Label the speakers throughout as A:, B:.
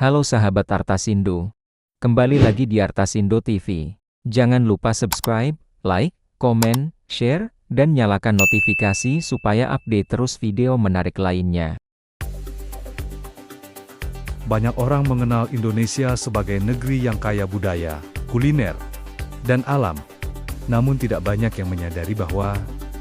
A: Halo sahabat Artasindo. Kembali lagi di Artasindo TV. Jangan lupa subscribe, like, komen, share, dan nyalakan notifikasi supaya update terus video menarik lainnya.
B: Banyak orang mengenal Indonesia sebagai negeri yang kaya budaya, kuliner, dan alam. Namun tidak banyak yang menyadari bahwa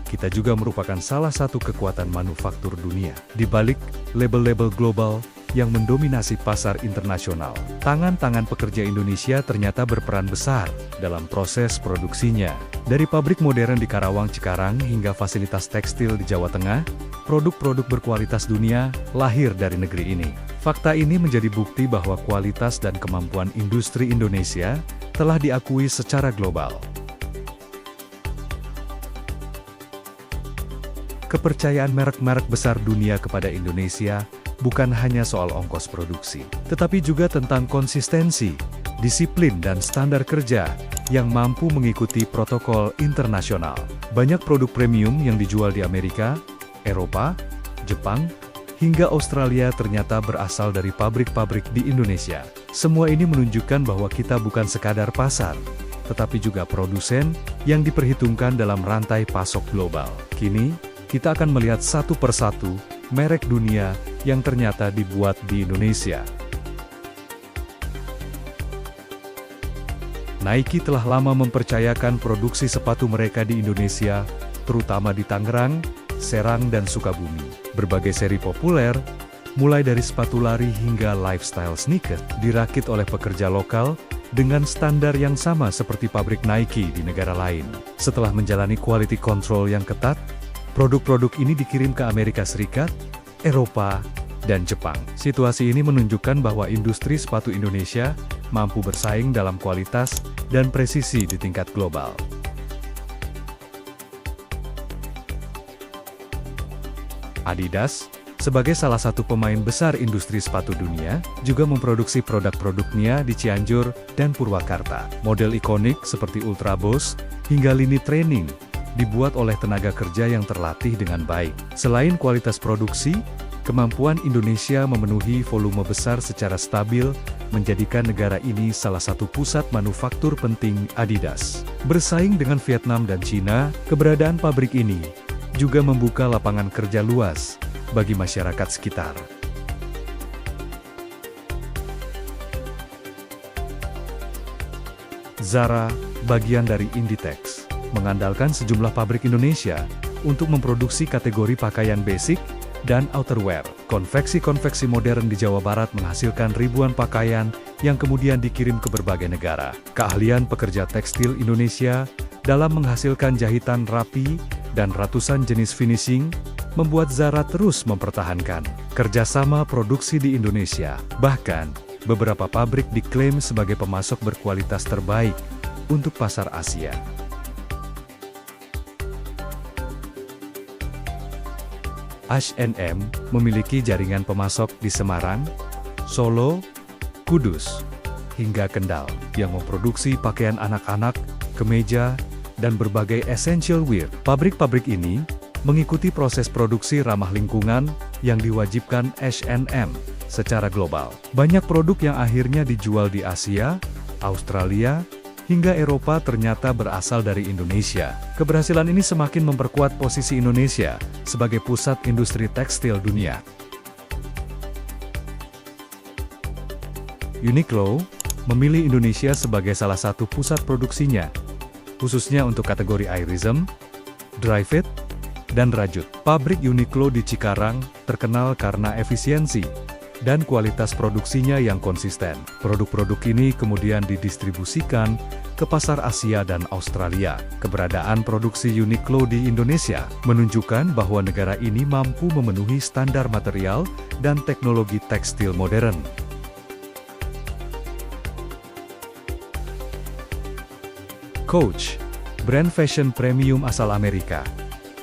B: kita juga merupakan salah satu kekuatan manufaktur dunia. Di balik label-label global yang mendominasi pasar internasional, tangan-tangan pekerja Indonesia ternyata berperan besar dalam proses produksinya. Dari pabrik modern di Karawang Cikarang hingga fasilitas tekstil di Jawa Tengah, produk-produk berkualitas dunia lahir dari negeri ini. Fakta ini menjadi bukti bahwa kualitas dan kemampuan industri Indonesia telah diakui secara global. Kepercayaan merek-merek besar dunia kepada Indonesia bukan hanya soal ongkos produksi, tetapi juga tentang konsistensi, disiplin dan standar kerja yang mampu mengikuti protokol internasional. Banyak produk premium yang dijual di Amerika, Eropa, Jepang, hingga Australia ternyata berasal dari pabrik-pabrik di Indonesia. Semua ini menunjukkan bahwa kita bukan sekadar pasar, tetapi juga produsen yang diperhitungkan dalam rantai pasok global. Kini, kita akan melihat satu persatu merek dunia yang ternyata dibuat di Indonesia. Nike telah lama mempercayakan produksi sepatu mereka di Indonesia, terutama di Tangerang, Serang, dan Sukabumi. Berbagai seri populer, mulai dari sepatu lari hingga lifestyle sneaker, dirakit oleh pekerja lokal dengan standar yang sama seperti pabrik Nike di negara lain. Setelah menjalani quality control yang ketat, produk-produk ini dikirim ke Amerika Serikat, Eropa, dan Jepang. Situasi ini menunjukkan bahwa industri sepatu Indonesia mampu bersaing dalam kualitas dan presisi di tingkat global. Adidas, sebagai salah satu pemain besar industri sepatu dunia, juga memproduksi produk-produknya di Cianjur dan Purwakarta. Model ikonik seperti Ultra Boost hingga lini training dibuat oleh tenaga kerja yang terlatih dengan baik. Selain kualitas produksi, kemampuan Indonesia memenuhi volume besar secara stabil menjadikan negara ini salah satu pusat manufaktur penting Adidas. Bersaing dengan Vietnam dan Cina, keberadaan pabrik ini juga membuka lapangan kerja luas bagi masyarakat sekitar. Zara, bagian dari Inditex, mengandalkan sejumlah pabrik Indonesia untuk memproduksi kategori pakaian basic dan outerwear. Konveksi-konveksi modern di Jawa Barat menghasilkan ribuan pakaian yang kemudian dikirim ke berbagai negara. Keahlian pekerja tekstil Indonesia dalam menghasilkan jahitan rapi dan ratusan jenis finishing membuat Zara terus mempertahankan kerjasama produksi di Indonesia. Bahkan, beberapa pabrik diklaim sebagai pemasok berkualitas terbaik untuk pasar Asia. H&M memiliki jaringan pemasok di Semarang, Solo, Kudus, hingga Kendal, yang memproduksi pakaian anak-anak, kemeja, dan berbagai essential wear. Pabrik-pabrik ini mengikuti proses produksi ramah lingkungan yang diwajibkan H&M secara global. Banyak produk yang akhirnya dijual di Asia, Australia, hingga Eropa ternyata berasal dari Indonesia. Keberhasilan ini semakin memperkuat posisi Indonesia sebagai pusat industri tekstil dunia. Uniqlo memilih Indonesia sebagai salah satu pusat produksinya, khususnya untuk kategori irism, dry fit, dan rajut. Pabrik Uniqlo di Cikarang terkenal karena efisiensi dan kualitas produksinya yang konsisten. Produk-produk ini kemudian didistribusikan ke pasar Asia dan Australia. Keberadaan produksi Uniqlo di Indonesia menunjukkan bahwa negara ini mampu memenuhi standar material dan teknologi tekstil modern. Coach, brand fashion premium asal Amerika,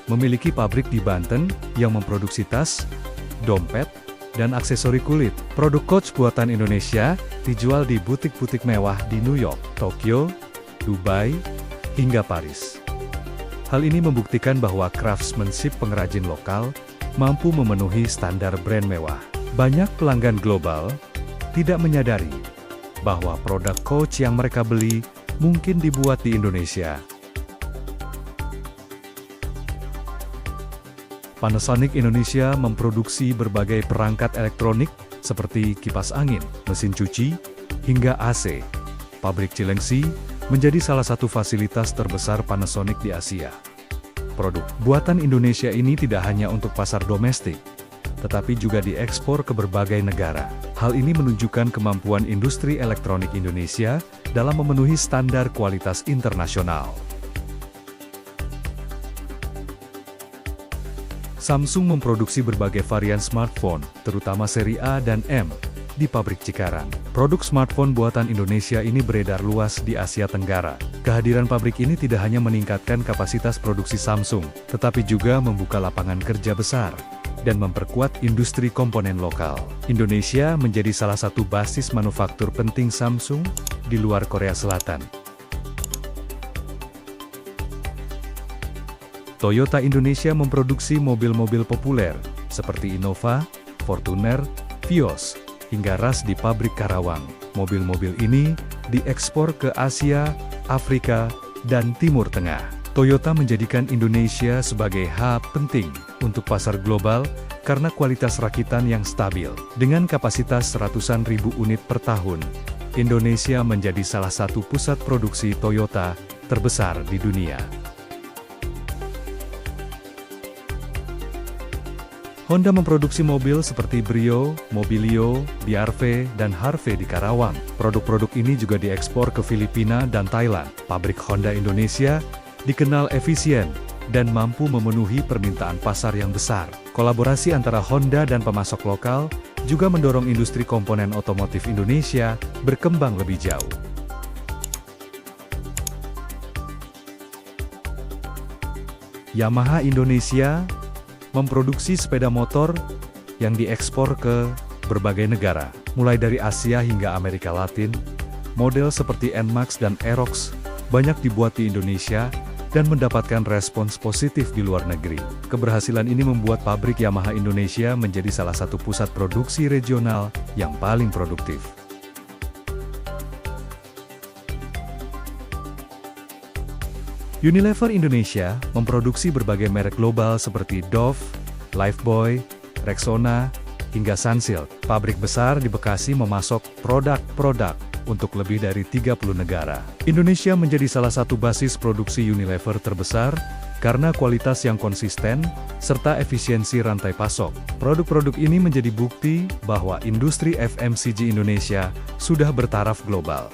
B: memiliki pabrik di Banten yang memproduksi tas, dompet, dan aksesori kulit. Produk Coach buatan Indonesia dijual di butik-butik mewah di New York, Tokyo, Dubai, hingga Paris. Hal ini membuktikan bahwa craftsmanship pengrajin lokal mampu memenuhi standar brand mewah. Banyak pelanggan global tidak menyadari bahwa produk coach yang mereka beli mungkin dibuat di Indonesia. Panasonic Indonesia memproduksi berbagai perangkat elektronik seperti kipas angin, mesin cuci, hingga AC. Pabrik Cilengsi menjadi salah satu fasilitas terbesar Panasonic di Asia. Produk buatan Indonesia ini tidak hanya untuk pasar domestik, tetapi juga diekspor ke berbagai negara. Hal ini menunjukkan kemampuan industri elektronik Indonesia dalam memenuhi standar kualitas internasional. Samsung memproduksi berbagai varian smartphone, terutama seri A dan M, di pabrik Cikarang. Produk smartphone buatan Indonesia ini beredar luas di Asia Tenggara. Kehadiran pabrik ini tidak hanya meningkatkan kapasitas produksi Samsung, tetapi juga membuka lapangan kerja besar dan memperkuat industri komponen lokal. Indonesia menjadi salah satu basis manufaktur penting Samsung di luar Korea Selatan. Toyota Indonesia memproduksi mobil-mobil populer seperti Innova, Fortuner, Vios, hingga Rush di pabrik Karawang. Mobil-mobil ini diekspor ke Asia, Afrika, dan Timur Tengah. Toyota menjadikan Indonesia sebagai hub penting untuk pasar global karena kualitas rakitan yang stabil. Dengan kapasitas ratusan ribu unit per tahun, Indonesia menjadi salah satu pusat produksi Toyota terbesar di dunia. Honda memproduksi mobil seperti Brio, Mobilio, BRV, dan Harvey di Karawang. Produk-produk ini juga diekspor ke Filipina dan Thailand. Pabrik Honda Indonesia dikenal efisien dan mampu memenuhi permintaan pasar yang besar. Kolaborasi antara Honda dan pemasok lokal juga mendorong industri komponen otomotif Indonesia berkembang lebih jauh. Yamaha Indonesia memproduksi sepeda motor yang diekspor ke berbagai negara, mulai dari Asia hingga Amerika Latin. Model seperti NMAX dan Aerox banyak dibuat di Indonesia dan mendapatkan respons positif di luar negeri. Keberhasilan ini membuat pabrik Yamaha Indonesia menjadi salah satu pusat produksi regional yang paling produktif. Unilever Indonesia memproduksi berbagai merek global seperti Dove, Lifebuoy, Rexona, hingga Sunsilk. Pabrik besar di Bekasi memasok produk-produk untuk lebih dari 30 negara. Indonesia menjadi salah satu basis produksi Unilever terbesar karena kualitas yang konsisten serta efisiensi rantai pasok. Produk-produk ini menjadi bukti bahwa industri FMCG Indonesia sudah bertaraf global.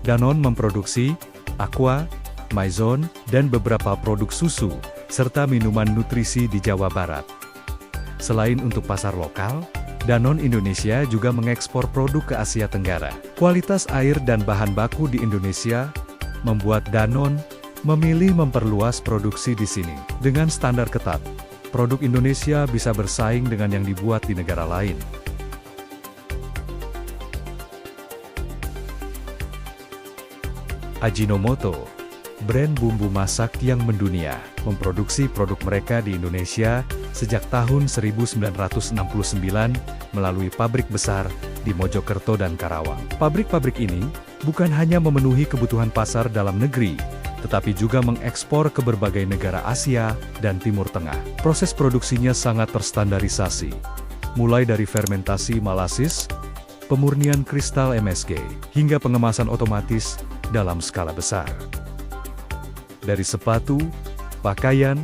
B: Danone memproduksi Aqua, Maison, dan beberapa produk susu, serta minuman nutrisi di Jawa Barat. Selain untuk pasar lokal, Danone Indonesia juga mengekspor produk ke Asia Tenggara. Kualitas air dan bahan baku di Indonesia membuat Danone memilih memperluas produksi di sini. Dengan standar ketat, produk Indonesia bisa bersaing dengan yang dibuat di negara lain. Ajinomoto, brand bumbu masak yang mendunia, memproduksi produk mereka di Indonesia sejak tahun 1969 melalui pabrik besar di Mojokerto dan Karawang. Pabrik-pabrik ini bukan hanya memenuhi kebutuhan pasar dalam negeri, tetapi juga mengekspor ke berbagai negara Asia dan Timur Tengah. Proses produksinya sangat terstandarisasi, mulai dari fermentasi malasis, pemurnian kristal MSG, hingga pengemasan otomatis dalam skala besar. Dari sepatu, pakaian,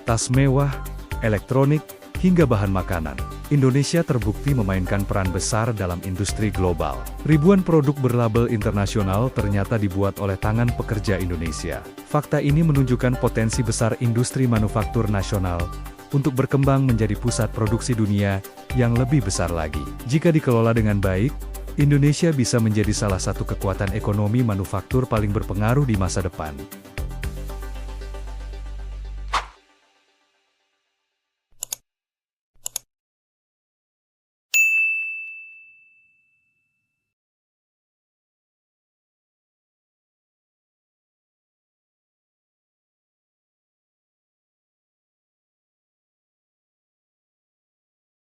B: tas mewah, elektronik, hingga bahan makanan, Indonesia terbukti memainkan peran besar dalam industri global. Ribuan produk berlabel internasional ternyata dibuat oleh tangan pekerja Indonesia. Fakta ini menunjukkan potensi besar industri manufaktur nasional untuk berkembang menjadi pusat produksi dunia yang lebih besar lagi. Jika dikelola dengan baik, Indonesia bisa menjadi salah satu kekuatan ekonomi manufaktur paling berpengaruh di masa depan.